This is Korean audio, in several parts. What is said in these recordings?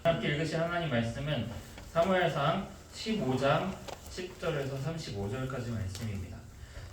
함께 읽으신 하나님 말씀은 사무엘상 15장 10절에서 35절까지 말씀입니다.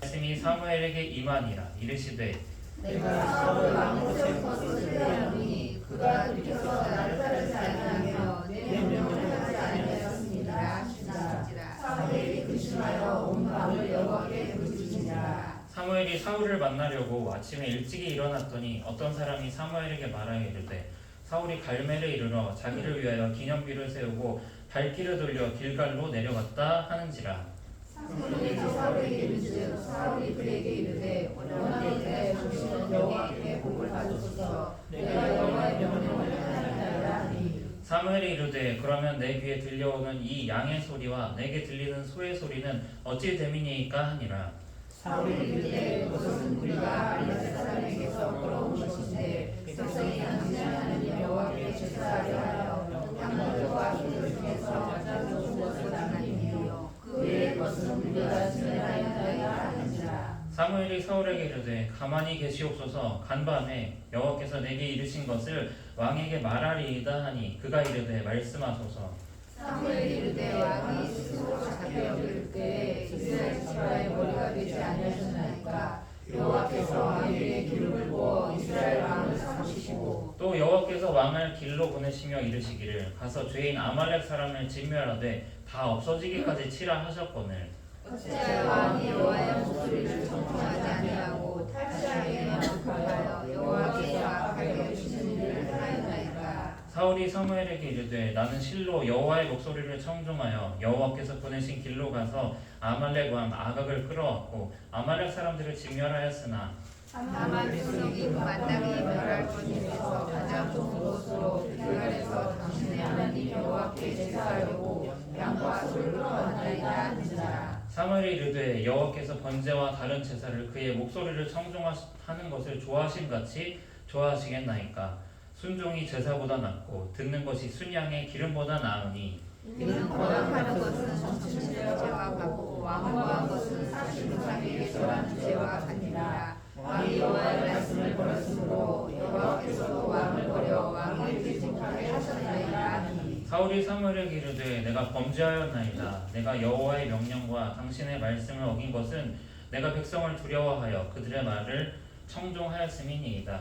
말씀이 사무엘에게 임하니라. 이르시되 내가 사울을 왕으로 세워서 쓰려니 그가 들켜서 나를 따르지 아니하며 내 명령을 하지 아니하였습니다 하시니라. 사무엘이 근심하여 온 밤을 여호와께 부르짖으니라. 사무엘이 사울을 만나려고 아침에 일찍이 일어났더니 어떤 사람이 사무엘에게 말하여 이르되 사울이 갈멜에 이르러 자기를 위하여 기념비를 세우고 발길을 돌려 길갈로 내려갔다 하는지라. 사무엘이 사울에게 이르되 사울이 그에게 이르되 원하건대 당신은 여호와께 복을 받으소서. 내가 여호와의 명령을 하나이다 하니. 사무엘이 이르되 그러면 내 귀에 들려오는 이 양의 소리와 내게 들리는 소의 소리는 어찌 됨이니이까 하니라. 사울이 이르되 그것은 우리가 블레셋 사람에게서 끌어온 것인데 백성이 당신의 하나님 여호와께 제사하려 하여 양들과 소들 중에서 가장 좋은 것을 남기며 그 외의 것은 우리가 지내나이다 하는지라. 사무엘이 사울에게 이르되 가만히 계시옵소서. 간밤에 여호와께서 내게 이르신 것을 왕에게 말하리이다 하니 그가 이르되 말씀하소서. 사무엘이 이르되 왕이 스스로 자기 여길 때에 이스라엘 지파의 머리가 되지 아니하셨나이까. 여호와께서 왕에게 기름을 부어 이스라엘 왕을 삼으시고 또 여호와께서 왕을 길로 보내시며 이르시기를 가서 죄인 아말렉 사람을 진멸하되 다 없어지기까지 치라 하셨거늘 어찌하여 왕이 여호와의 목소리를 청종하지 아니하고 탈취하기에만 급하여 여호와께서 악하게 여기시는 일을 하였나이까. 사울이 사무엘에게 이르되 나는 실로 여호와의 목소리를 청종하여 여호와께서 보내신 길로 가서 아말렉 왕 아각을 끌어왔고 아말렉 사람들을 진멸하였으나 다만 백성이 그 마땅히 멸할 것 중에서 가장 좋은 곳으로 길갈에서 당신의 하나님 여호와께 제사하려고 양과 소를 끌어왔나이다 하는지라. 사무엘이 이르되 여호와께서 번제와 다른 제사를 그의 목소리를 청종하는 것을 좋아하심같이 좋아하시겠나이까. 순종이 제사보다 낫고 듣는 것이 순양의 기름보다 나으니 이는 거역하는 것은 전체의 죄와 같고 왕고한 것은 사실 우상에게 절하는 죄와 같으니라. 왕이 여호와의 말씀을 버렸으므로 여호와께서도 왕을 버려 왕을 되지 못하게 하셨나이다 하니. 사울이 사무엘에게 이르되 내가 범죄하였나이다. 내가 여호와의 명령과 당신의 말씀을 어긴 것은 내가 백성을 두려워하여 그들의 말을 청종하였음이니이다.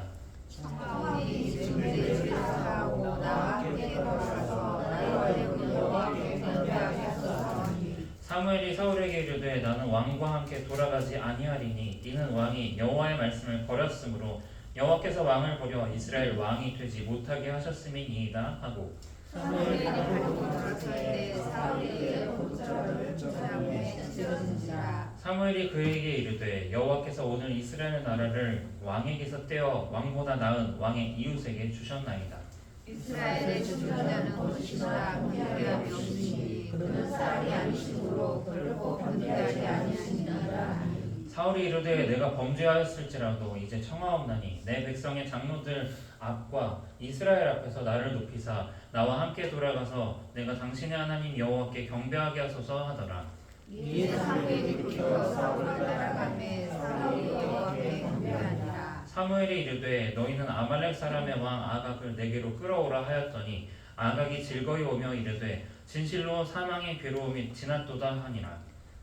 사울이 증례를 사하고 나와 함께 걸어서 나와 여호와께 경배하게 하소서 하니. 사무엘이 사울에게 이르되 나는 왕과 함께 돌아가지 아니하리니 이는 왕이 여호와의 말씀을 버렸으므로 여호와께서 왕을 버려 이스라엘 왕이 되지 못하게 하셨음이니이다 하고 사무엘이 가지고 돌아설 때 사울이 그의 옷자락을 조상에 찢어진지라. 사무엘이 그에게 이르되 여호와께서 오늘 이스라엘 나라를 왕에게서 떼어 왕보다 나은 왕의 이웃에게 주셨나이다. 이스라엘의 주권자는 오시나 변함이 없으니 그는 사람이 아니시므로 결코 변개하지 아니하시니라. 사울이 이르되 내가 범죄하였을지라도 이제 청하옵나니 내 백성의 장로들 앞과 이스라엘 앞에서 나를 높이사 나와 함께 돌아가서 내가 당신의 하나님 여호와께 경배하게 하소서 하더라. 이에 사무엘이 비켜 사울을 따라가매 사울이 여호와께 경배하니라. 사무엘이 이르되 너희는 아말렉 사람의 왕 아각을 내게로 끌어오라 하였더니 아각이 즐거이 오며 이르되 진실로 사망의 괴로움이 지났도다 하니라.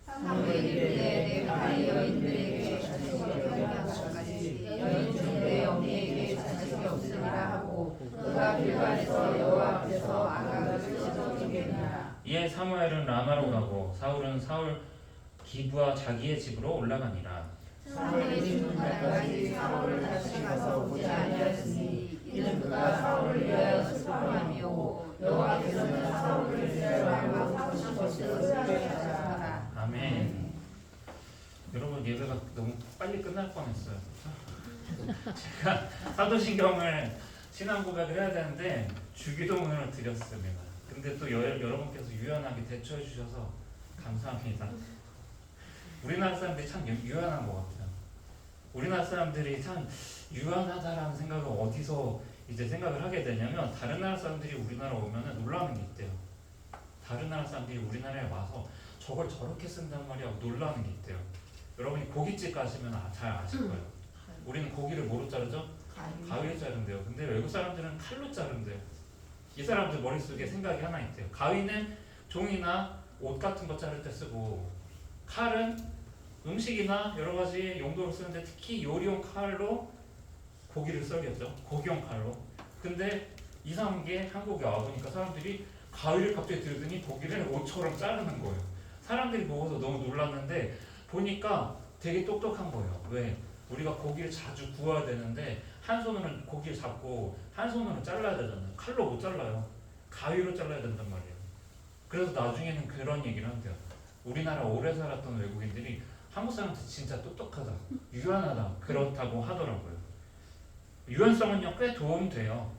사무엘이 이르되 내가 여인들에게 자식이 없는 것까지 여인 중 내 어미에게 자식이 없으리라 하고 그가 길갈에서 여호와 앞에서 아각을 찢어 죽이니라. 이에 사무엘은 라마로 가고 사울은 사울 기브와 자기의 집으로 올라가니라. 사무엘이 죽는 날까지 사울을 다시 가서 보지 아니하였으니 이는 그가 사울을 위하여 슬퍼함이요 여호와께서는 사울을 이스라엘 왕으로 삼으신 것을 의뢰하셨더라. 아멘. 여러분 예배가 너무 빨리 끝날 뻔했어요. 제가 사도신경을 신앙 고백을 해야 되는데 주기도문을 드렸습니다. 근데 또 여러분께서 유연하게 대처해 주셔서 감사합니다. 우리나라 사람들이 참 유연한 것 같아요. 우리나라 사람들이 참 유연하다라는 생각을 어디서 이제 생각을 하게 되냐면 다른 나라 사람들이 우리나라 오면은 놀라는 게 있대요. 다른 나라 사람들이 우리나라에 와서 저걸 저렇게 쓴단 말이야 하고 놀라는 게 있대요. 여러분이 고깃집 가시면 잘 아실 거예요. 우리는 고기를 뭐로 자르죠? 가위로 자른대요. 근데 외국 사람들은 칼로 자른대요. 이 사람들 머릿속에 생각이 하나 있대요. 가위는 종이나 옷 같은 거 자를 때 쓰고, 칼은 음식이나 여러 가지 용도로 쓰는데 특히 요리용 칼로 고기를 썰겠죠. 고기용 칼로. 근데 이상한 게 한국에 와보니까 사람들이 가위를 갑자기 들더니 고기를 옷처럼 자르는 거예요. 사람들이 보고서 너무 놀랐는데 보니까 되게 똑똑한 거예요. 왜? 우리가 고기를 자주 구워야 되는데 한 손으로는 고기를 잡고 한 손으로는 잘라야 되잖아요. 칼로 못 잘라요. 가위로 잘라야 된단 말이에요. 그래서 나중에는 그런 얘기를 한대요. 우리나라 오래 살았던 외국인들이 한국 사람들 진짜 똑똑하다, 유연하다 그렇다고 하더라고요. 유연성은요 꽤 도움돼요.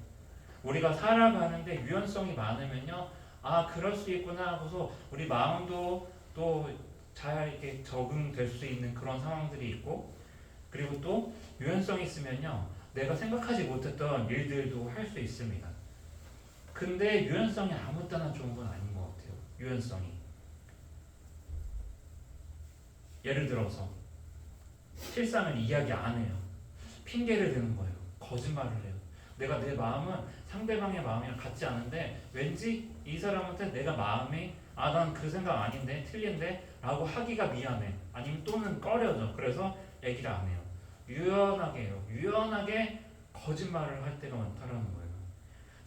우리가 살아가는데 유연성이 많으면요, 아 그럴 수 있구나 하고서 우리 마음도 또 잘 이렇게 적응될 수 있는 그런 상황들이 있고, 그리고 또 유연성이 있으면요 내가 생각하지 못했던 일들도 할 수 있습니다. 근데 유연성이 아무 때나 좋은 건 아닌 것 같아요. 유연성이 예를 들어서 실상을 이야기 안 해요. 핑계를 대는 거예요. 거짓말을 해요. 내가 내 마음은 상대방의 마음이랑 같지 않은데 왠지 이 사람한테 내가 마음이 난 그 생각 아닌데 틀린데 라고 하기가 미안해. 아니면 또는 꺼려져. 그래서 얘기를 안 해요. 유연하게 해요. 유연하게 거짓말을 할 때가 많다라는 거예요.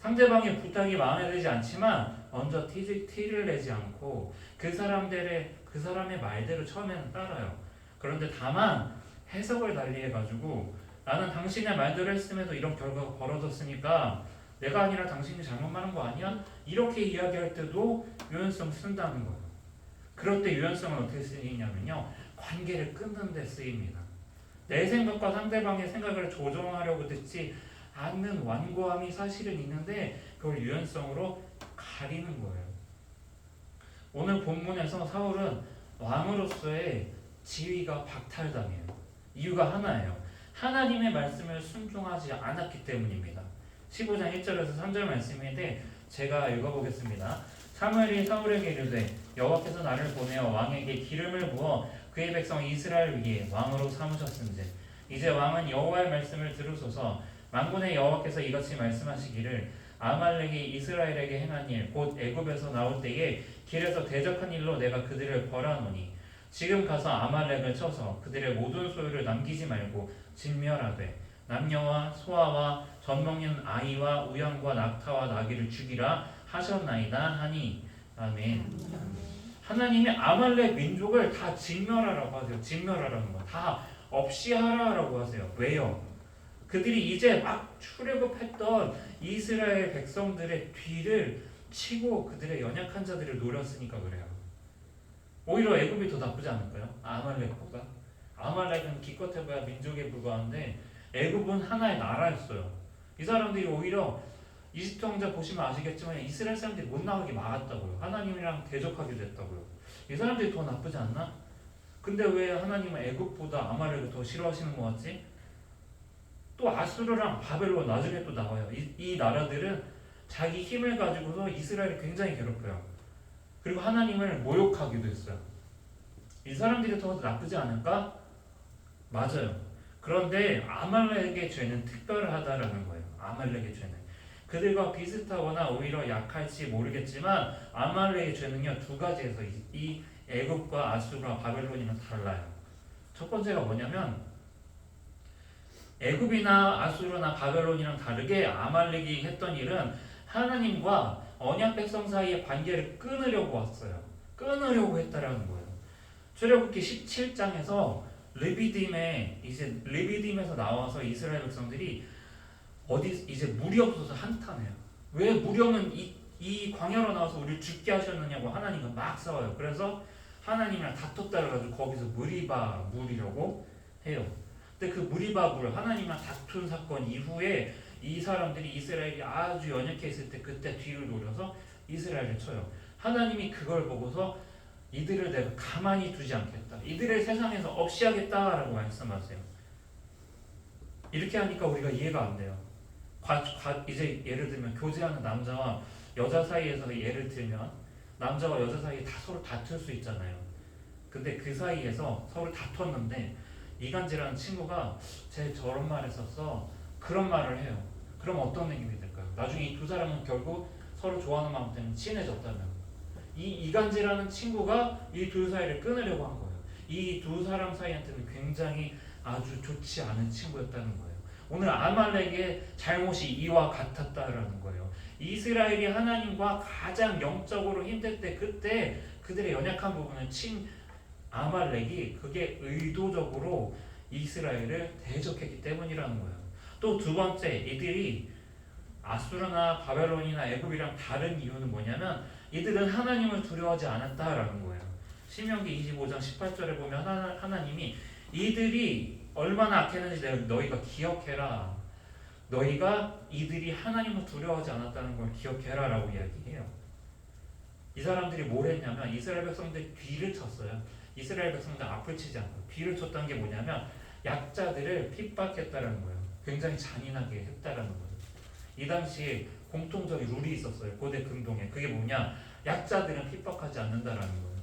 상대방의 부탁이 마음에 들지 않지만 먼저 티를 내지 않고 그 사람의 말대로 처음에는 따라요. 그런데 다만 해석을 달리 해가지고 나는 당신의 말대로 했음에도 이런 결과가 벌어졌으니까 내가 아니라 당신이 잘못 말한 거 아니야? 이렇게 이야기할 때도 유연성 쓴다는 거예요. 그럴 때 유연성은 어떻게 쓰이냐면요, 관계를 끊는 데 쓰입니다. 내 생각과 상대방의 생각을 조정하려고 듣지 않는 완고함이 사실은 있는데 그걸 유연성으로 가리는 거예요. 오늘 본문에서 사울은 왕으로서의 지위가 박탈당해요. 이유가 하나예요. 하나님의 말씀을 순종하지 않았기 때문입니다. 15장 1절에서 3절 말씀인데 제가 읽어보겠습니다. 사무엘이 사울에게 이르되 여호와께서 나를 보내어 왕에게 기름을 부어 그의 백성 이스라엘 위에 왕으로 삼으셨은즉 이제 왕은 여호와의 말씀을 들으소서. 만군의 여호와께서 이같이 말씀하시기를 아말렉이 이스라엘에게 행한 일 곧 애굽에서 나올 때에 길에서 대적한 일로 내가 그들을 벌하노니 지금 가서 아말렉을 쳐서 그들의 모든 소유를 남기지 말고 진멸하되 남녀와 소아와 젖 먹는 아이와 우양과 낙타와 나귀를 죽이라 하셨나이다 하니. 아멘. 하나님이 아말렉 민족을 다 진멸하라고 하세요. 진멸하라는 거. 다 없이 하라라고 하세요. 왜요? 그들이 이제 막 출애굽했던 이스라엘 백성들의 뒤를 치고 그들의 연약한 자들을 노렸으니까 그래요. 오히려 애굽이 더 나쁘지 않을까요? 아말렉보다. 아말렉은 기껏해봐야 민족에 불과한데 애굽은 하나의 나라였어요. 이 사람들이 오히려 이집트 왕자 보시면 아시겠지만 이스라엘 사람들이 못 나가게 막았다고요. 하나님이랑 대적하게 됐다고요. 이 사람들이 더 나쁘지 않나? 근데 왜 하나님은 애굽보다 아말렉을 더 싫어하시는 것 같지? 또 아수르랑 바벨론 나중에 또 나와요. 이 나라들은 자기 힘을 가지고서 이스라엘을 굉장히 괴롭혀요. 그리고 하나님을 모욕하기도 했어요. 이 사람들이 더 나쁘지 않을까? 맞아요. 그런데 아말렉의 죄는 특별하다라는 거예요. 아말렉의 죄는 그들과 비슷하거나 오히려 약할지 모르겠지만 아말렉의 죄는요 두 가지에서 이 애굽과 아수르와 바벨론이랑 달라요. 첫 번째가 뭐냐면 애굽이나 아수르나 바벨론이랑 다르게 아말렉이 했던 일은 하나님과 언약 백성 사이의 관계를 끊으려고 왔어요. 끊으려고 했다라는 거예요. 출애굽기 17장에서 르비딤에서 나와서 이스라엘 백성들이 이제 물이 없어서 한탄해요. 왜 물이 없는 이 광야로 나와서 우리를 죽게 하셨느냐고 하나님과 막 싸워요. 그래서 하나님이랑 다퉜다 그래가지고 거기서 무리바 물이라고 해요. 근데 그 무리바 물 하나님이랑 다툰 사건 이후에 이 사람들이 이스라엘이 아주 연약해 있을 때 그때 뒤를 노려서 이스라엘을 쳐요. 하나님이 그걸 보고서 이들을 내가 가만히 두지 않겠다. 이들을 세상에서 없이 하겠다라고 말씀하세요. 이렇게 하니까 우리가 이해가 안 돼요. 이제 예를 들면 교제하는 남자와 여자 사이에서 예를 들면 남자와 여자 사이에 다 서로 다툴 수 있잖아요. 근데 그 사이에서 서로 다퉜는데 이간질하는 친구가 쟤 저런 말 했었어. 그런 말을 해요. 그럼 어떤 느낌이 들까요? 나중에 이 두 사람은 결국 서로 좋아하는 마음 때문에 친해졌다면 이 이간질하는 친구가 이 둘 사이를 끊으려고 한 거예요. 이 두 사람 사이한테는 굉장히 아주 좋지 않은 친구였다는 거예요. 오늘 아말렉의 잘못이 이와 같았다라는 거예요. 이스라엘이 하나님과 가장 영적으로 힘들 때 그때 그들의 연약한 부분을 친 아말렉이 그게 의도적으로 이스라엘을 대적했기 때문이라는 거예요. 또 두 번째, 이들이 아수르나 바벨론이나 애굽이랑 다른 이유는 뭐냐면 이들은 하나님을 두려워하지 않았다라는 거예요. 신명기 25장 18절에 보면 하나님이 이들이 얼마나 악했는지 너희가 기억해라. 너희가 이들이 하나님을 두려워하지 않았다는 걸 기억해라 라고 이야기해요. 이 사람들이 뭘 했냐면 이스라엘 백성들 뒤를 쳤어요. 이스라엘 백성들 앞을 치지 않고 뒤를 쳤다는 게 뭐냐면 약자들을 핍박했다는 거예요. 굉장히 잔인하게 했다는 거예요. 이 당시에 공통적인 룰이 있었어요. 고대 근동에. 그게 뭐냐? 약자들은 핍박하지 않는다라는 거예요.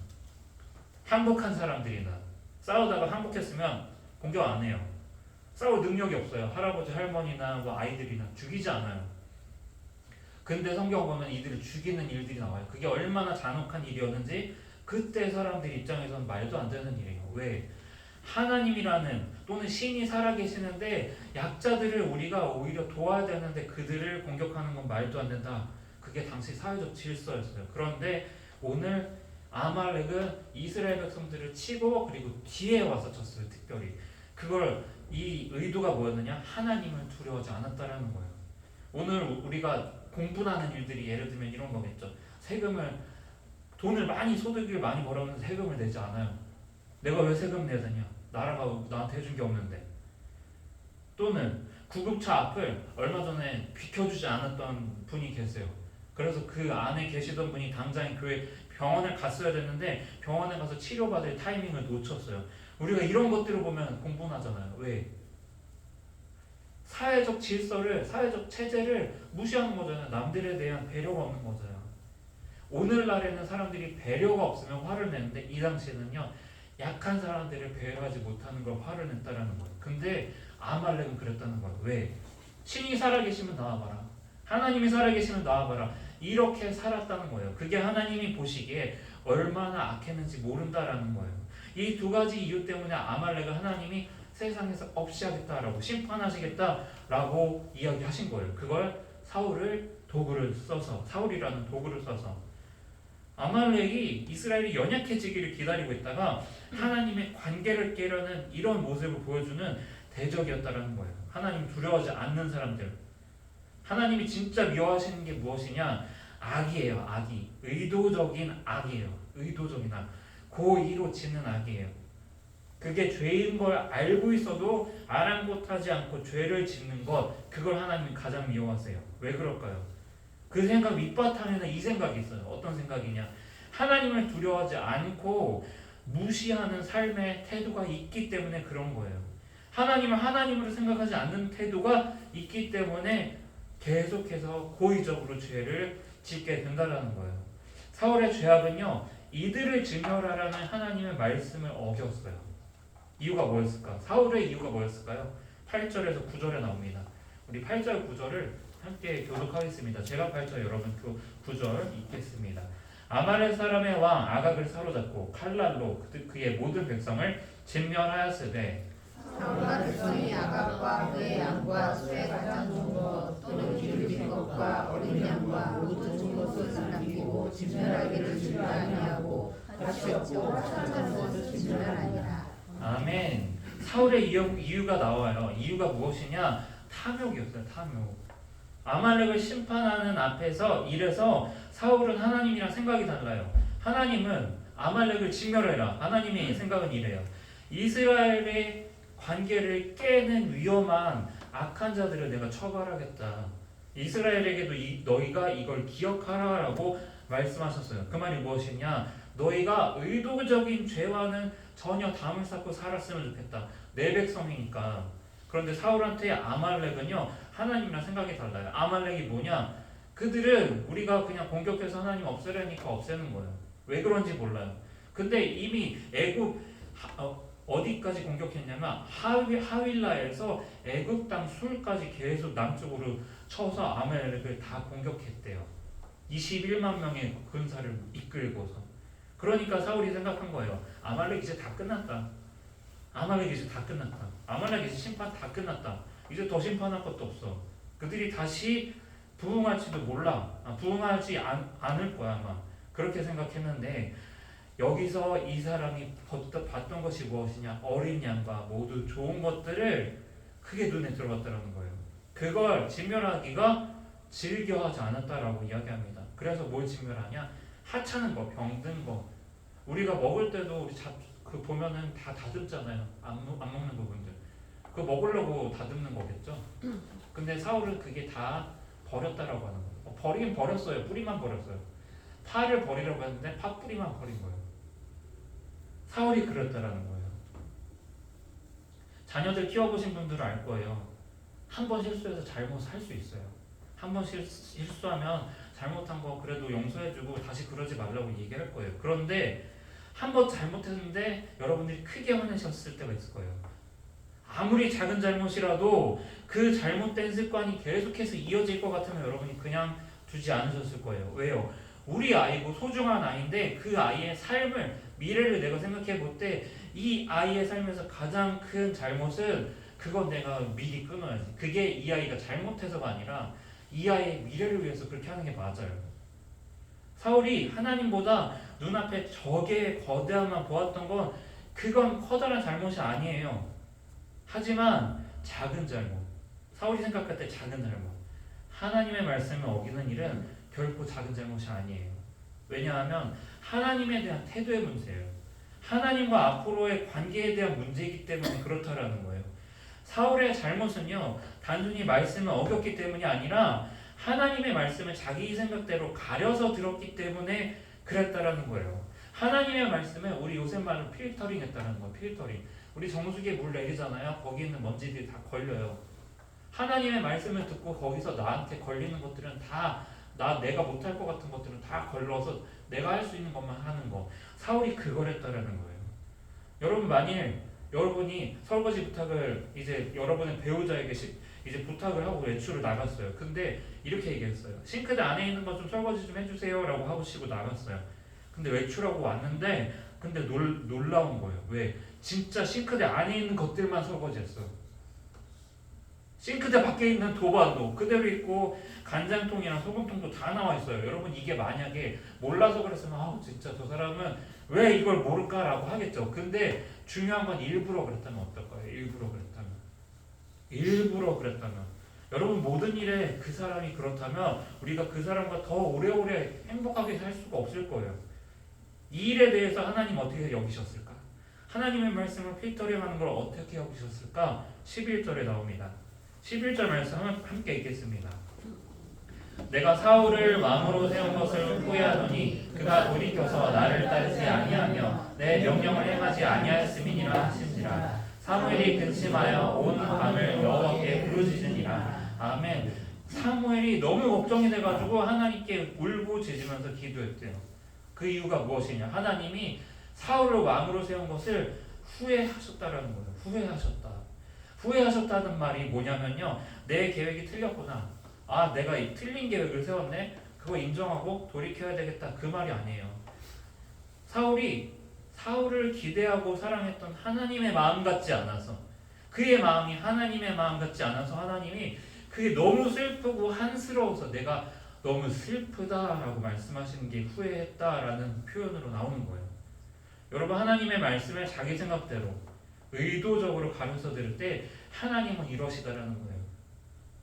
항복한 사람들이나 싸우다가 항복했으면 공격 안 해요. 싸울 능력이 없어요. 할아버지, 할머니나 뭐 아이들이나 죽이지 않아요. 근데 성경 보면 이들을 죽이는 일들이 나와요. 그게 얼마나 잔혹한 일이었는지 그때 사람들 입장에서는 말도 안 되는 일이에요. 왜? 하나님이라는 또는 신이 살아계시는데 약자들을 우리가 오히려 도와야 되는데 그들을 공격하는 건 말도 안 된다. 그게 당시 사회적 질서였어요. 그런데 오늘 아말렉은 이스라엘 백성들을 치고 그리고 뒤에 와서 쳤어요. 특별히. 그걸 이 의도가 뭐였느냐? 하나님을 두려워하지 않았다라는 거예요. 오늘 우리가 공분하는 일들이 예를 들면 이런 거겠죠. 돈을 많이 소득을 많이 벌었는데 세금을 내지 않아요. 내가 왜 세금 내야 되냐? 나라가 나한테 해준 게 없는데. 또는 구급차 앞을 얼마 전에 비켜주지 않았던 분이 계세요. 그래서 그 안에 계시던 분이 당장 교회 병원을 갔어야 됐는데 병원에 가서 치료받을 타이밍을 놓쳤어요. 우리가 이런 것들을 보면 공분하잖아요. 왜? 사회적 질서를, 사회적 체제를 무시하는 거잖아요. 남들에 대한 배려가 없는 거잖아요. 오늘날에는 사람들이 배려가 없으면 화를 내는데 이 당시에는요 약한 사람들을 배려하지 못하는 걸 화를 냈다라는 거예요. 근데 아말렉은 그랬다는 거예요. 왜? 신이 살아계시면 나와봐라. 하나님이 살아계시면 나와봐라. 이렇게 살았다는 거예요. 그게 하나님이 보시기에 얼마나 악했는지 모른다라는 거예요. 이 두 가지 이유 때문에 아말렉을 하나님이 세상에서 없이 하겠다라고 심판하시겠다라고 이야기하신 거예요. 그걸 사울이라는 도구를 써서 아말렉이 이스라엘이 연약해지기를 기다리고 있다가 하나님의 관계를 깨려는 이런 모습을 보여주는 대적이었다라는 거예요. 하나님 두려워하지 않는 사람들. 하나님이 진짜 미워하시는 게 무엇이냐? 악이에요. 악이. 의도적인 악이에요. 의도적인 악. 고의로 짓는 악이에요. 그게 죄인 걸 알고 있어도 아랑곳하지 않고 죄를 짓는 것, 그걸 하나님이 가장 미워하세요. 왜 그럴까요? 그 생각 밑바탕에는 이 생각이 있어요. 어떤 생각이냐? 하나님을 두려워하지 않고 무시하는 삶의 태도가 있기 때문에 그런 거예요. 하나님을 하나님으로 생각하지 않는 태도가 있기 때문에 계속해서 고의적으로 죄를 짓게 된다는 거예요. 사울의 죄악은요, 이들을 증멸하라는 하나님의 말씀을 어겼어요. 이유가 뭐였을까? 사울의 이유가 뭐였을까요? 8절에서 9절에 나옵니다. 우리 8절 9절을 함께 교독하겠습니다. 제가 8절 여러분 9절 읽겠습니다. 아말렉 사람의 왕 아각을 사로잡고 칼날로 그의 모든 백성을 진멸하였으되 사울과 백성이 아각과 그의 양과 수의 가장 좋은 것 또는 기울인 것과 어린 양과 모든 좋은 것을 남기고 진멸하기를 준비 아니하고 가치 없고 하찮은 것을 진멸하니라. 아멘. 사울의 이유가 나와요. 이유가 무엇이냐? 탐욕이었어요. 탐욕. 아말렉을 심판하는 앞에서 이래서 사울은 하나님이랑 생각이 달라요. 하나님은 아말렉을 진멸해라. 하나님의 생각은 이래요. 이스라엘의 관계를 깨는 위험한 악한 자들을 내가 처벌하겠다. 이스라엘에게도 너희가 이걸 기억하라라고 말씀하셨어요. 그 말이 무엇이냐? 너희가 의도적인 죄와는 전혀 담을 쌓고 살았으면 좋겠다. 내 백성이니까. 그런데 사울한테 아말렉은요, 하나님이랑 생각이 달라요. 아말렉이 뭐냐? 그들은 우리가 그냥 공격해서 하나님 없애려니까 없애는 거예요. 왜 그런지 몰라요. 근데 이미 애굽 어디까지 공격했냐면 하윌라에서 애굽 땅 술까지 계속 남쪽으로 쳐서 아말렉을 다 공격했대요. 21만 명의 군사를 이끌고서. 그러니까 사울이 생각한 거예요. 아말렉 이제 다 끝났다. 아말렉 이제 다 끝났다. 아말렉 이제 심판 다 끝났다. 이제 더 심판할 것도 없어. 그들이 다시 부흥할지도 몰라. 부흥하지 않을 거야 아마. 그렇게 생각했는데 여기서 이 사람이 봤던 것이 무엇이냐? 어린 양과 모두 좋은 것들을 크게 눈에 들어봤다는 거예요. 그걸 진멸하기가 즐겨하지 않았다라고 이야기합니다. 그래서 뭘 진멸하냐? 하찮은 거, 병든 거. 우리가 먹을 때도 우리 그 보면은 다 다듬잖아요. 안 먹는 부분들. 그거 먹으려고 다듬는 거겠죠. 근데 사울은 그게 다 버렸다라고 하는 거예요. 버리긴 버렸어요. 뿌리만 버렸어요. 파를 버리려고 했는데 파 뿌리만 버린 거예요. 사울이 그랬다라는 거예요. 자녀들 키워보신 분들은 알 거예요. 한 번 실수해서 잘못할 수 있어요. 한 번 실수하면 잘못한 거 그래도 용서해주고 다시 그러지 말라고 얘기할 거예요. 그런데 한 번 잘못했는데 여러분들이 크게 화내셨을 때가 있을 거예요. 아무리 작은 잘못이라도 그 잘못된 습관이 계속해서 이어질 것 같으면 여러분이 그냥 두지 않으셨을 거예요. 왜요? 우리 아이고 소중한 아이인데 그 아이의 삶을 미래를 내가 생각해 볼 때 이 아이의 삶에서 가장 큰 잘못은 그건 내가 미리 끊어야지. 그게 이 아이가 잘못해서가 아니라 이 아이의 미래를 위해서 그렇게 하는 게 맞아요. 사울이 하나님보다 눈앞에 적의 거대함만 보았던 건 그건 커다란 잘못이 아니에요. 하지만 작은 잘못, 사울이 생각할 때 작은 잘못, 하나님의 말씀을 어기는 일은 결코 작은 잘못이 아니에요. 왜냐하면 하나님에 대한 태도의 문제예요. 하나님과 앞으로의 관계에 대한 문제이기 때문에 그렇다라는 거예요. 사울의 잘못은요, 단순히 말씀을 어겼기 때문이 아니라 하나님의 말씀을 자기 생각대로 가려서 들었기 때문에 그랬다라는 거예요. 하나님의 말씀을 우리 요새 말로 필터링 했다는 거예요. 필터링. 우리 정수기에 물 내리잖아요. 거기 있는 먼지들이 다 걸려요. 하나님의 말씀을 듣고 거기서 나한테 걸리는 것들은 다 내가 못할 것 같은 것들은 다 걸러서 내가 할 수 있는 것만 하는 거. 사울이 그걸 했다라는 거예요. 여러분 만일 여러분이 설거지 부탁을 이제 여러분의 배우자에게 이제 부탁을 하고 외출을 나갔어요. 근데 이렇게 얘기했어요. 싱크대 안에 있는 것 좀 설거지 좀 해주세요 라고 하시고 나갔어요. 근데 외출하고 왔는데 근데 놀라운 거예요. 왜? 진짜 싱크대 안에 있는 것들만 설거지했어. 싱크대 밖에 있는 도반도 그대로 있고 간장통이랑 소금통도 다 나와 있어요. 여러분 이게 만약에 몰라서 그랬으면 아우 진짜 저 사람은 왜 이걸 모를까라고 하겠죠. 근데 중요한 건 일부러 그랬다면 어떨까요? 일부러 그랬다면 여러분 모든 일에 그 사람이 그렇다면 우리가 그 사람과 더 오래오래 행복하게 살 수가 없을 거예요. 이 일에 대해서 하나님 어떻게 여기셨을까? 하나님의 말씀을 필터링하는 걸 어떻게 여기셨을까? 11절에 나옵니다. 11절 말씀 함께 읽겠습니다. 내가 사울을 왕으로 세운 것을 후회하노니 그가 돌이켜서 나를 따르지 아니하며 내 명령을 행하지 아니하였음이니라 하신지라. 사무엘이 근심하여 온 밤을 여호와께 부르짖으니라. 아멘. 사무엘이 너무 걱정이 돼가지고 하나님께 울부짖으면서 기도했대요. 그 이유가 무엇이냐? 하나님이 사울을 왕으로 세운 것을 후회하셨다라는 거예요. 후회하셨다는 말이 뭐냐면요. 내 계획이 틀렸구나. 내가 이 틀린 계획을 세웠네. 그거 인정하고 돌이켜야 되겠다. 그 말이 아니에요. 사울을 기대하고 사랑했던 하나님의 마음 같지 않아서 그의 마음이 하나님의 마음 같지 않아서 하나님이 그게 너무 슬프고 한스러워서 내가 너무 슬프다라고 말씀하시는 게 후회했다라는 표현으로 나오는 거예요. 여러분 하나님의 말씀을 자기 생각대로 의도적으로 가면서 들을 때 하나님은 이러시다라는 거예요.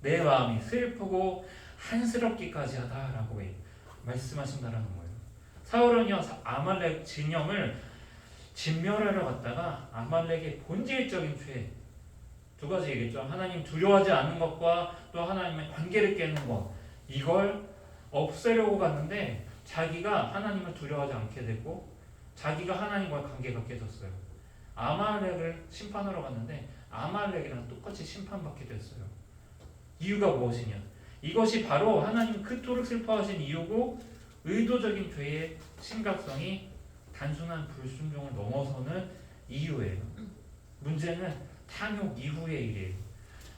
내 마음이 슬프고 한스럽기까지 하다라고 말씀하신다라는 거예요. 사울은요 아말렉 진영을 진멸하러 갔다가 아말렉의 본질적인 죄 두 가지 얘기했죠. 하나님 두려워하지 않는 것과 또 하나님의 관계를 깨는 것 이걸 없애려고 갔는데 자기가 하나님을 두려워하지 않게 되고 자기가 하나님과의 관계가 깨졌어요. 아말렉을 심판하러 갔는데 아말렉이랑 똑같이 심판받게 됐어요. 이유가 무엇이냐? 이것이 바로 하나님 그토록 슬퍼하신 이유고 의도적인 죄의 심각성이 단순한 불순종을 넘어서는 이유예요. 문제는 탕욕 이후의 일이에요.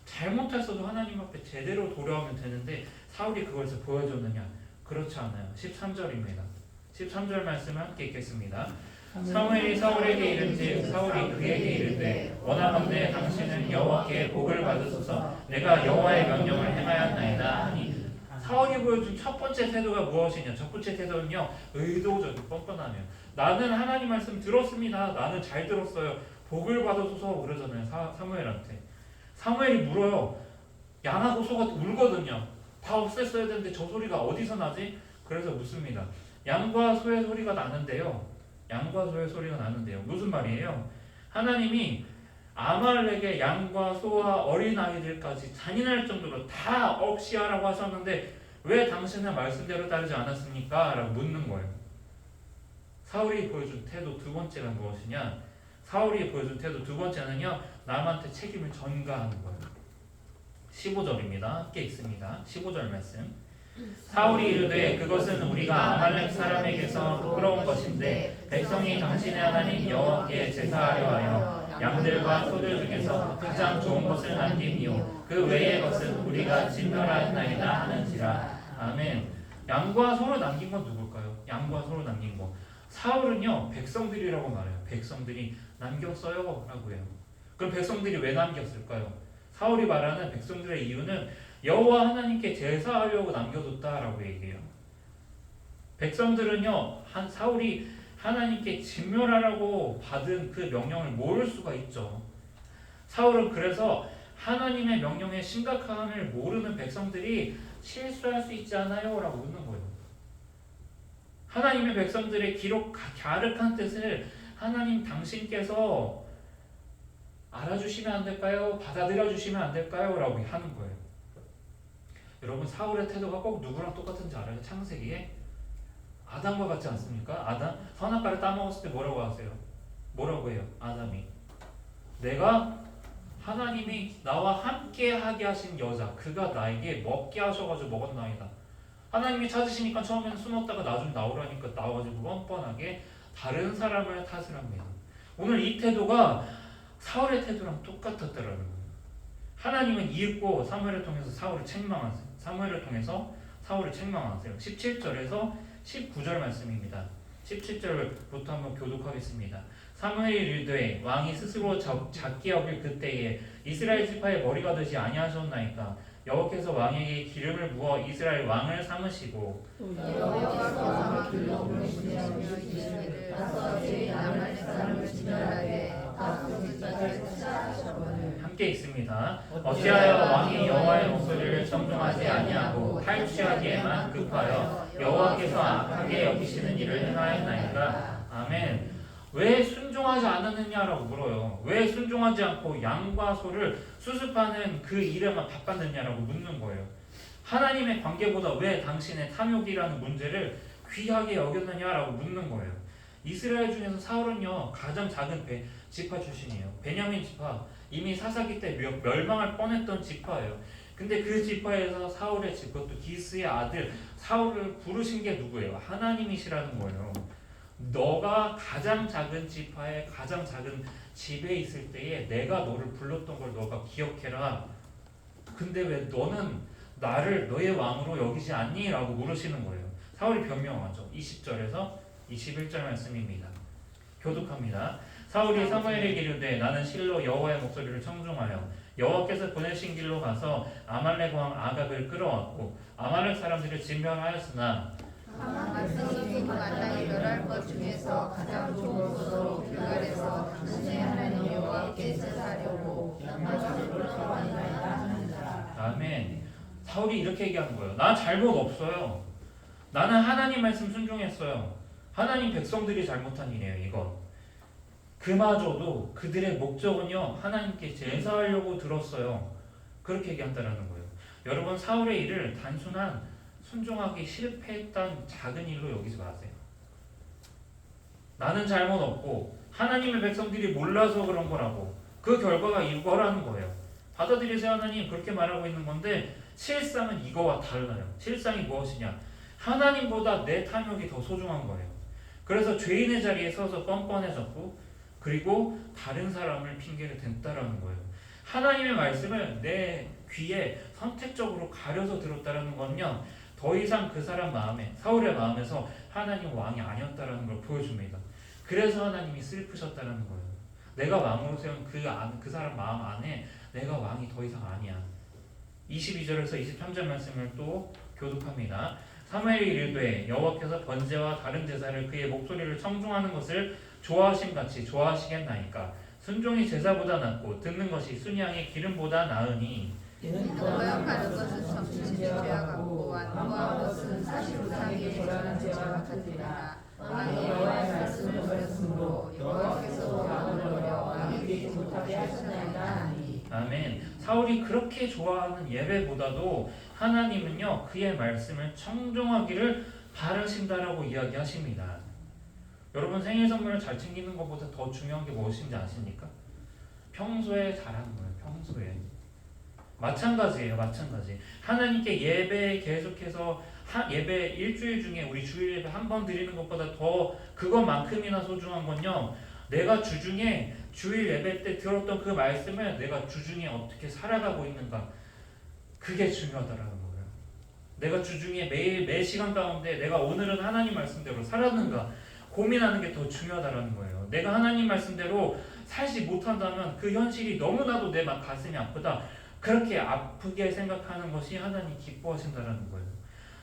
잘못했어도 하나님 앞에 제대로 돌아오면 되는데 사울이 그것을 보여줬느냐? 그렇지 않아요. 13절입니다. 13절 말씀을 함께 읽겠습니다. 사무엘이 사울에게 이른즉 사울이 그에게 이르되 원하건대 당신은 여호와께 복을 받으소서 내가 여호와의 명령을 행하였나이다 하니 사울이 보여준 첫 번째 태도가 무엇이냐? 첫 번째 태도는요 의도적이고 뻔뻔하며 나는 하나님 말씀 들었습니다. 나는 잘 들었어요. 복을 받으소서 그러잖아요. 사무엘한테. 사무엘이 물어요. 양하고 소가 울거든요. 다 없앴어야 되는데 저 소리가 어디서 나지? 그래서 묻습니다. 양과 소의 소리가 나는데요. 양과 소의 소리가 나는데요. 무슨 말이에요? 하나님이 아말렉의 양과 소와 어린아이들까지 잔인할 정도로 다 억시하라고 하셨는데 왜 당신은 말씀대로 따르지 않았습니까? 라고 묻는 거예요. 사울이 보여준 태도 두 번째가 무엇이냐? 사울이 보여준 태도 두 번째는요. 남한테 책임을 전가하는 거예요. 15절입니다. 함께 읽습니다. 15절 말씀. 사울이 이르되 그것은 우리가 아말렉 사람에게서 부끄러운 것인데 백성이 당신의 하나님 여호와께 제사하려 하여 양들과 소들 중에서 가장 좋은 것을 남김이요 그 외의 것은 우리가 진멸하였나이다 하는지라. 아멘. 양과 소를 남긴 건 누굴까요? 양과 소를 남긴 거. 사울은요 백성들이라고 말해요. 백성들이 남겼어요 라고 해요. 그럼 백성들이 왜 남겼을까요? 사울이 말하는 백성들의 이유는 여호와 하나님께 제사하려고 남겨뒀다라고 얘기해요. 백성들은요 사울이 하나님께 진멸하라고 받은 그 명령을 모를 수가 있죠. 사울은 그래서 하나님의 명령의 심각함을 모르는 백성들이 실수할 수 있지 않아요? 라고 묻는 거예요. 하나님의 백성들의 기록 갸륵한 뜻을 하나님 당신께서 알아주시면 안 될까요? 받아들여 주시면 안 될까요? 라고 하는 거예요. 여러분 사울의 태도가 꼭 누구랑 똑같은지 알아요? 창세기에 아담과 같지 않습니까? 아담 선악과를 따먹었을 때 뭐라고 하세요? 뭐라고 해요? 아담이 내가 하나님이 나와 함께 하게 하신 여자 그가 나에게 먹게 하셔가지고 먹었나이다. 하나님이 찾으시니까 처음에는 숨었다가 나중에 나오라니까 나와가지고 뻔뻔하게 다른 사람을 탓을 합니다. 오늘 이 태도가 사울의 태도랑 똑같았더라는 거예요. 하나님은 이윽고 사무엘을 통해서 사울을 책망하세요. 사무엘을 통해서 사울을 책망하세요. 17절에서 19절 말씀입니다. 17절부터 한번 교독하겠습니다. 사무엘이 이르되 왕이 스스로 작게 여길 그때에 이스라엘 지파의 머리가 되지 아니하셨나이까 여호와께서 왕에게 기름을 부어 이스라엘 왕을 삼으시고 여호와께서 왕을 길러 보내시며 이르시되 가서 죄인 아말렉 사람을 진멸하되 다소 길바를 치하셨거늘. 함께 읽습니다. 어찌하여 왕이 여호와의 목소리를 청종하지 아니하고 탈취하기에만 급하여 여호와께서 악하게 여기시는 일을 행하였나이까. 아멘. 왜 순종하지 않았느냐라고 물어요. 왜 순종하지 않고 양과 소를 수습하는 그 일에만 바빴느냐라고 묻는 거예요. 하나님의 관계보다 왜 당신의 탐욕이라는 문제를 귀하게 여겼느냐라고 묻는 거예요. 이스라엘 중에서 사울은요 가장 작은 지파 출신이에요. 베냐민 지파. 이미 사사기 때 멸망할 뻔했던 지파예요. 근데 그 지파에서 사울의 그것도 기스의 아들 사울을 부르신 게 누구예요? 하나님이시라는 거예요. 너가 가장 작은 지파의 가장 작은 집에 있을 때에 내가 너를 불렀던 걸 너가 기억해라. 근데 왜 너는 나를 너의 왕으로 여기지 않니? 라고 물으시는 거예요. 사울이 변명하죠. 20절에서 21절 말씀입니다. 교독합니다. 사울이 사무엘에게 이르되 나는 실로 여호와의 목소리를 청중하여 여호와께서 보내신 길로 가서 아말렉 왕 아각을 끌어왔고 아말렉 사람들을 진멸하였으나 백성이 마땅히 멸할 것 중에서 가장 좋은 것으로 길갈에서 당신의 하나님 여호와께 제사하려고 양마저를 끌어왔나이다 하는지라. 아멘. 사울이 이렇게 얘기하는 거예요. 난 잘못 없어요. 나는 하나님 말씀 순종했어요. 하나님 백성들이 잘못한 일이에요. 이건. 그마저도 그들의 목적은요 하나님께 제사하려고 들었어요. 그렇게 얘기한다라는 거예요. 여러분 사울의 일을 단순한 순종하기 실패했던 작은 일로 여기지 마세요. 나는 잘못 없고 하나님의 백성들이 몰라서 그런 거라고. 그 결과가 이거라는 거예요. 받아들이세요. 하나님 그렇게 말하고 있는 건데 실상은 이거와 달라요. 실상이 무엇이냐? 하나님보다 내 탐욕이 더 소중한 거예요. 그래서 죄인의 자리에 서서 뻔뻔해졌고 그리고 다른 사람을 핑계를 댔다라는 거예요. 하나님의 말씀을 내 귀에 선택적으로 가려서 들었다라는 건요 더 이상 그 사람 마음에 사울의 마음에서 하나님 왕이 아니었다라는 걸 보여줍니다. 그래서 하나님이 슬프셨다라는 거예요. 내가 왕으로 세운 그 사람 마음 안에 내가 왕이 더 이상 아니야. 22절에서 23절 말씀을 또 교독합니다. 사무엘이 이르되 여호와께서 번제와 다른 제사를 그의 목소리를 청중하는 것을 좋아하심 같이 좋아하시겠나이까. 순종이 제사보다 낫고 듣는 것이 순양의 기름보다 나으니. 거역하는 것은 점치는 죄와 같고 완고한 것은 사실상의 죄라는 죄와 같으리라. 왕이 여호와의 말씀을 버렸으므로 여호와께서 왕을 버려 왕이 되지 못하게 하셨나이다 하니. 아멘. 사울이 그렇게 좋아하는 예배보다도 하나님은요 그의 말씀을 청종하기를 바라신다라고 이야기하십니다. 여러분 생일 선물을 잘 챙기는 것보다 더 중요한 게 무엇인지 아십니까? 평소에 잘하는 거예요. 평소에. 마찬가지예요. 마찬가지. 하나님께 예배 계속해서 예배 일주일 중에 우리 주일 예배 한 번 드리는 것보다 더 그것만큼이나 소중한 건요. 내가 주중에 주일 예배 때 들었던 그 말씀을 내가 주중에 어떻게 살아가고 있는가. 그게 중요하다라는 거예요. 내가 주중에 매일 매 시간 가운데 내가 오늘은 하나님 말씀대로 살았는가 고민하는 게 더 중요하다라는 거예요. 내가 하나님 말씀대로 살지 못한다면 그 현실이 너무나도 내 가슴이 아프다. 그렇게 아프게 생각하는 것이 하나님 기뻐하신다라는 거예요.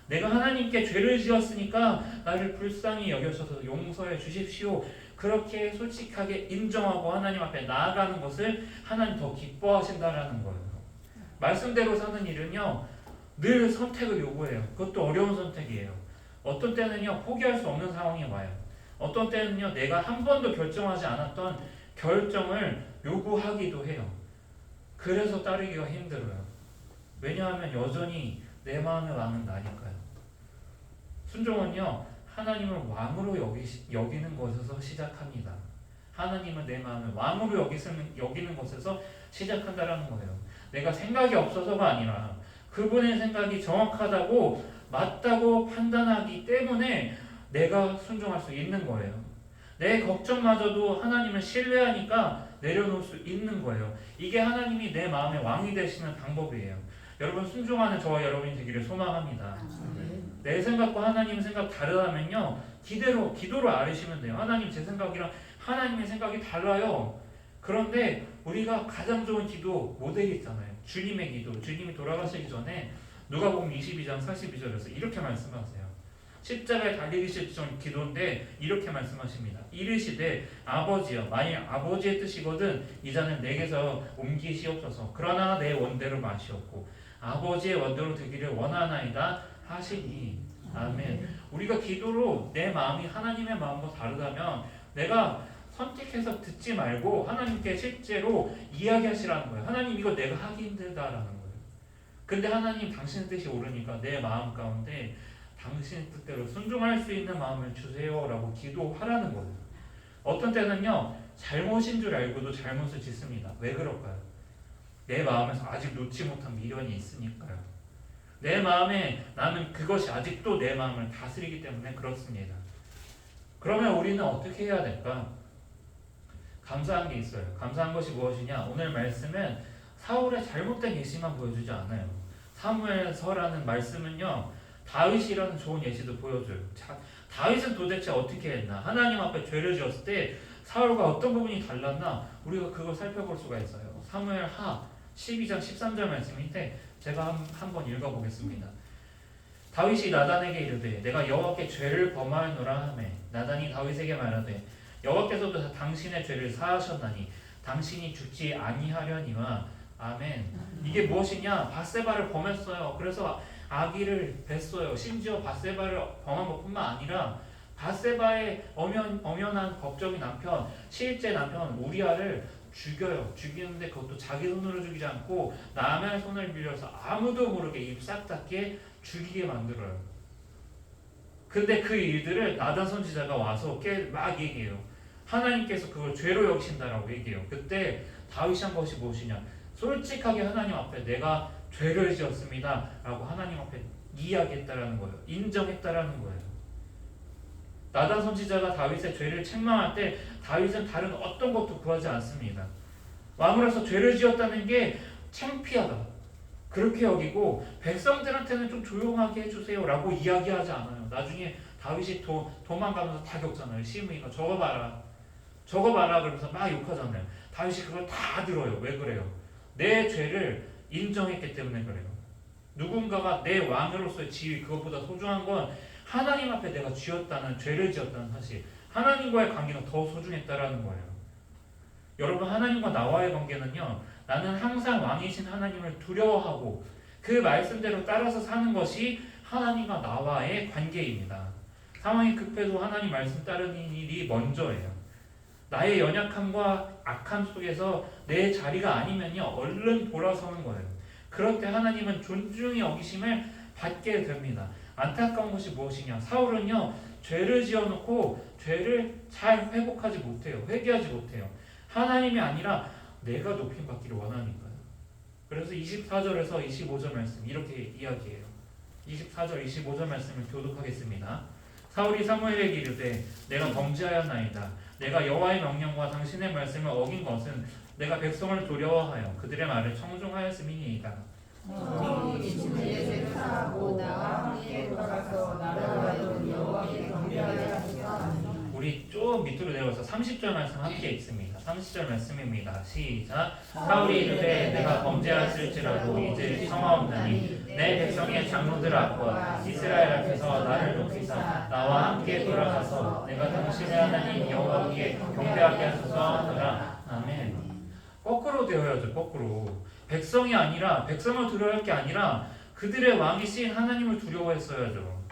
내가 하나님께 죄를 지었으니까 나를 불쌍히 여겨셔서 용서해 주십시오. 그렇게 솔직하게 인정하고 하나님 앞에 나아가는 것을 하나님 더 기뻐하신다라는 거예요. 말씀대로 사는 일은요 늘 선택을 요구해요. 그것도 어려운 선택이에요. 어떤 때는요 포기할 수 없는 상황이 와요. 어떤 때는요 내가 한 번도 결정하지 않았던 결정을 요구하기도 해요. 그래서 따르기가 힘들어요. 왜냐하면 여전히 내 마음의 왕은 나니까요. 순종은요 하나님을 왕으로 여기는 것에서 시작합니다. 하나님은 내 마음을 왕으로 여기는 것에서 시작한다라는 거예요. 내가 생각이 없어서가 아니라 그분의 생각이 정확하다고 맞다고 판단하기 때문에 내가 순종할 수 있는 거예요. 내 걱정마저도 하나님을 신뢰하니까 내려놓을 수 있는 거예요. 이게 하나님이 내 마음의 왕이 되시는 방법이에요. 여러분 순종하는 저와 여러분이 되기를 소망합니다. 내 생각과 하나님 생각 다르다면요 기도로 아뢰시면 돼요. 하나님 제 생각이랑 하나님의 생각이 달라요. 그런데 우리가 가장 좋은 기도 모델이 있잖아요. 주님의 기도. 주님이 돌아가시기 전에 누가복음 22장 42절에서 이렇게 말씀하세요. 십자가에 달리기 전 기도인데 이렇게 말씀하십니다. 이르시되 아버지여 만일 아버지의 뜻이거든 이 잔을 내게서 옮기시옵소서. 그러나 내 원대로 마시옵고 아버지의 원대로 되기를 원하나이다 하시니. 아멘. 우리가 기도로 내 마음이 하나님의 마음과 다르다면 내가 선택해서 듣지 말고 하나님께 실제로 이야기하시라는 거예요. 하나님 이거 내가 하기 힘들다라는 거예요. 근데 하나님 당신의 뜻이 옳으니까 내 마음 가운데 당신의 뜻대로 순종할 수 있는 마음을 주세요라고 기도하라는 거예요. 어떤 때는요 잘못인 줄 알고도 잘못을 짓습니다. 왜 그럴까요? 내 마음에서 아직 놓지 못한 미련이 있으니까요. 내 마음에 나는 그것이 아직도 내 마음을 다스리기 때문에 그렇습니다. 그러면 우리는 어떻게 해야 될까? 감사한 게 있어요. 감사한 것이 무엇이냐? 오늘 말씀은 사울의 잘못된 예시만 보여주지 않아요. 사무엘서라는 말씀은요 다윗이라는 좋은 예시도 보여줘요. 다윗은 도대체 어떻게 했나? 하나님 앞에 죄를 지었을 때 사울과 어떤 부분이 달랐나? 우리가 그걸 살펴볼 수가 있어요. 사무엘하 12장 13절 말씀인데 제가 한번 읽어보겠습니다. 다윗이 나단에게 이르되 내가 여호와께 죄를 범하였노라 하매 나단이 다윗에게 말하되 여호와께서도 당신의 죄를 사하셨나니 당신이 죽지 아니하려니와. 아멘. 이게 무엇이냐? 밧세바를 범했어요. 그래서 아기를 뱄어요. 심지어 밧세바를 범한 것뿐만 아니라 밧세바의 엄연한 법적인 남편, 실제 남편 우리아를 죽여요. 죽이는데 그것도 자기 손으로 죽이지 않고 남의 손을 빌려서 아무도 모르게 입 싹 닫게 죽이게 만들어요. 근데 그 일들을 나단 선지자가 와서 막 얘기해요. 하나님께서 그걸 죄로 여기신다라고 얘기해요. 그때 다윗이 한 것이 무엇이냐? 솔직하게 하나님 앞에 내가 죄를 지었습니다 라고 하나님 앞에 이야기했다라는 거예요. 인정했다라는 거예요. 나단 선지자가 다윗의 죄를 책망할 때 다윗은 다른 어떤 것도 구하지 않습니다. 왕으로서 죄를 지었다는 게 창피하다. 그렇게 여기고 백성들한테는 좀 조용하게 해주세요 라고 이야기하지 않아요. 나중에 다윗이 도망가면서 다 겪잖아요. 시므이가 저거 봐라 그러면서 막 욕하잖아요. 다윗이 그걸 다 들어요. 왜 그래요? 내 죄를 인정했기 때문에 그래요. 누군가가 내 왕으로서의 지위, 그것보다 소중한 건 하나님 앞에 내가 죄를 지었다는 사실, 하나님과의 관계가 더 소중했다라는 거예요. 여러분, 하나님과 나와의 관계는요, 나는 항상 왕이신 하나님을 두려워하고 그 말씀대로 따라서 사는 것이 하나님과 나와의 관계입니다. 상황이 급해도 하나님 말씀 따르는 일이 먼저예요. 나의 연약함과 악함 속에서 내 자리가 아니면요, 얼른 돌아서는 거예요. 그럴 때 하나님은 존중히 여기심을 받게 됩니다. 안타까운 것이 무엇이냐? 사울은요, 죄를 지어놓고 죄를 잘 회복하지 못해요. 회개하지 못해요. 하나님이 아니라 내가 높임 받기를 원하니까요. 그래서 24절에서 25절 말씀 이렇게 이야기해요. 24절 25절 말씀을 교독하겠습니다. 사울이 사무엘에게 이르되 내가 범죄하였나이다. 내가 여호와의 명령과 당신의 말씀을 어긴 것은 내가 백성을 두려워하여 그들의 말을 청종하였음이니이다. 너희 집에 제사하고 나와 함께 돌아가서 나라와 여호와께 경배하였으나. 우리 좀 밑으로 내려와서 30절 말씀 함께 읽습니다. 30절 말씀입니다. 시작. 사울이 이르되 내가 범죄하였을지라도 이제 청하옵나니 내 백성의 장로들 앞과 이스라엘 앞에서 나를 높이사 나와 함께 돌아가서 내가 당신의 하나님 여호와께 경배하게 하소서 하더라. 아멘. 거꾸로 되어야죠. 거꾸로. 백성이 아니라, 백성을 두려워할 게 아니라 그들의 왕이신 하나님을 두려워했어야죠.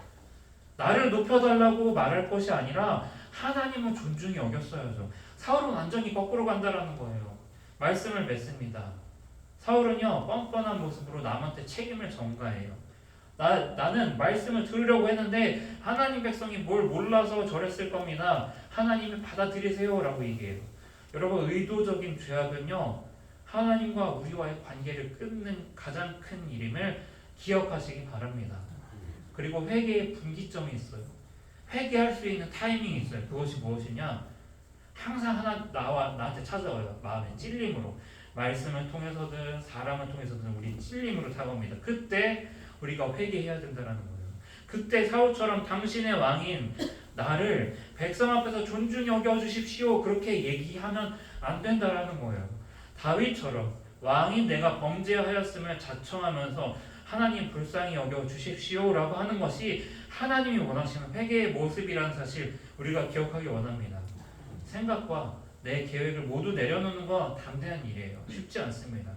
나를 높여달라고 말할 것이 아니라 하나님을 존중히 여겼어야죠. 사울은 완전히 거꾸로 간다라는 거예요. 말씀을 맺습니다. 사울은요, 뻔뻔한 모습으로 남한테 책임을 전가해요. 나는 말씀을 들으려고 했는데 하나님 백성이 뭘 몰라서 저랬을 겁니다. 하나님을 받아들이세요 라고 얘기해요. 여러분, 의도적인 죄악은요, 하나님과 우리와의 관계를 끊는 가장 큰 일임을 기억하시기 바랍니다. 그리고 회개의 분기점이 있어요. 회개할 수 있는 타이밍이 있어요. 그것이 무엇이냐? 항상 나한테 찾아와요. 마음의 찔림으로. 말씀을 통해서든 사람을 통해서든 우리 찔림으로 다가옵니다. 그때 우리가 회개해야 된다는 거예요. 그때 사울처럼 당신의 왕인 나를 백성 앞에서 존중히 여겨주십시오, 그렇게 얘기하면 안 된다는 거예요. 다윗처럼 왕인 내가 범죄하였음을 자청하면서 하나님 불쌍히 여겨주십시오 라고 하는 것이 하나님이 원하시는 회개의 모습이라는 사실 우리가 기억하기 원합니다. 생각과 내 계획을 모두 내려놓는 건 담대한 일이에요. 쉽지 않습니다.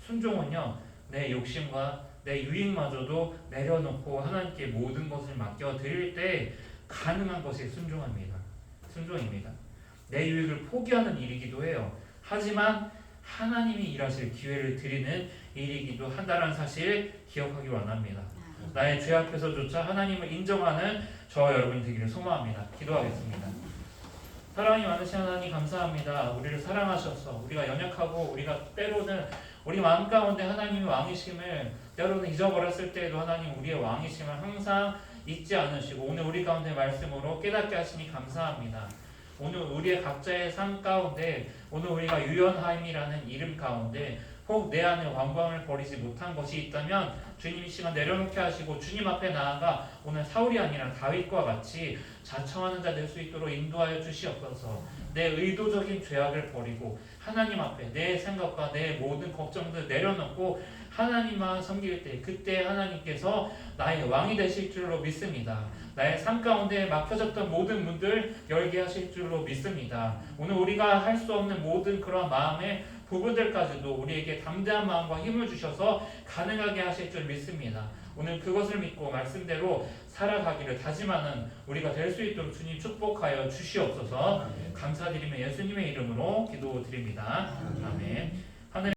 순종은요, 내 욕심과 내 유익마저도 내려놓고 하나님께 모든 것을 맡겨드릴 때 가능한 것이 순종입니다. 내 유익을 포기하는 일이기도 해요. 하지만 하나님이 일하실 기회를 드리는 일이기도 한다는 사실 기억하기 원합니다. 나의 죄 앞에서조차 하나님을 인정하는 저와 여러분이 되기를 소망합니다. 기도하겠습니다. 사랑이 많으신 하나님 감사합니다. 우리를 사랑하셔서 우리가 연약하고 우리가 때로는 우리 마음 가운데 하나님의 왕이심을 때로는 잊어버렸을 때에도 하나님 우리의 왕이심을 항상 잊지 않으시고 오늘 우리 가운데 말씀으로 깨닫게 하시니 감사합니다. 오늘 우리의 각자의 삶 가운데 오늘 우리가 유연함이라는 이름 가운데 혹 내 안에 완광을 버리지 못한 것이 있다면 주님 이 시간 내려놓게 하시고 주님 앞에 나아가 오늘 사울이 아니라 다윗과 같이 자청하는 자 될 수 있도록 인도하여 주시옵소서. 내 의도적인 죄악을 버리고 하나님 앞에 내 생각과 내 모든 걱정들 내려놓고 하나님만 섬길 때 그때 하나님께서 나의 왕이 되실 줄로 믿습니다. 나의 삶 가운데 막혀졌던 모든 문들 열게 하실 줄로 믿습니다. 오늘 우리가 할 수 없는 모든 그런 마음의 부분들까지도 우리에게 담대한 마음과 힘을 주셔서 가능하게 하실 줄 믿습니다. 오늘 그것을 믿고 말씀대로 살아가기를 다짐하는 우리가 될 수 있도록 주님 축복하여 주시옵소서. 감사드리며 예수님의 이름으로 기도드립니다. 아멘.